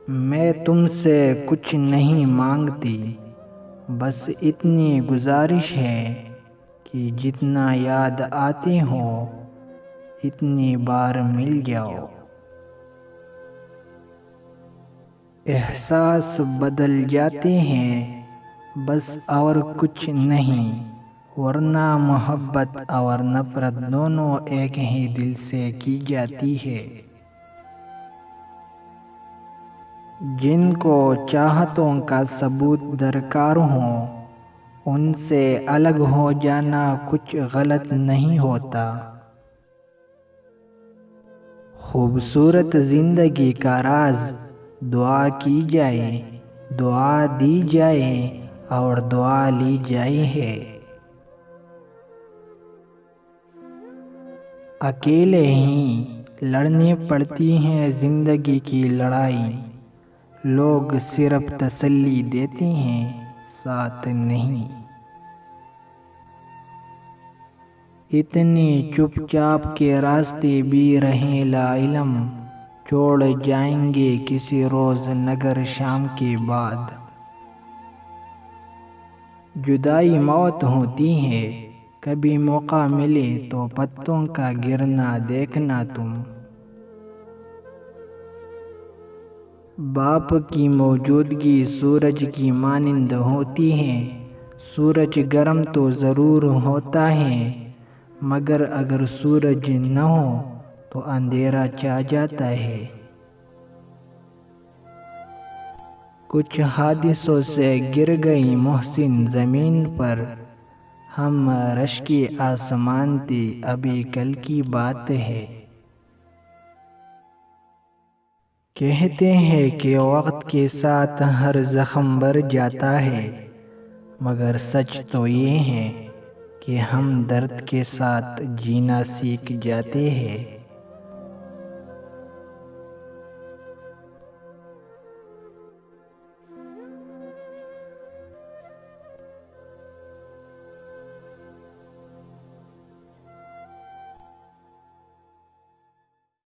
میں تم سے کچھ نہیں مانگتی، بس اتنی گزارش ہے کہ جتنا یاد آتے ہو اتنی بار مل جاؤ۔ احساس بدل جاتے ہیں بس اور کچھ نہیں، ورنہ محبت اور نفرت دونوں ایک ہی دل سے کی جاتی ہے۔ جن کو چاہتوں کا ثبوت درکار ہو ان سے الگ ہو جانا کچھ غلط نہیں ہوتا۔ خوبصورت زندگی کا راز دعا کی جائے، دعا دی جائے اور دعا لی جائے ہے۔ اکیلے ہی لڑنی پڑتی ہیں زندگی کی لڑائی، لوگ صرف تسلی دیتے ہیں ساتھ نہیں۔ اتنی چپ چاپ کے راستے بھی رہیں لا علم، چھوڑ جائیں گے کسی روز نگر شام کے بعد۔ جدائی موت ہوتی ہے، کبھی موقع ملے تو پتوں کا گرنا دیکھنا تم۔ باپ کی موجودگی سورج کی مانند ہوتی ہے، سورج گرم تو ضرور ہوتا ہے مگر اگر سورج نہ ہو تو اندھیرا چھا جاتا ہے۔ کچھ حادثوں سے گر گئی محسن زمین پر، ہم رش کے آسمان تھے ابھی کل کی بات ہے۔ کہتے ہیں کہ وقت کے ساتھ ہر زخم بھر جاتا ہے، مگر سچ تو یہ ہے کہ ہم درد کے ساتھ جینا سیکھ جاتے ہیں۔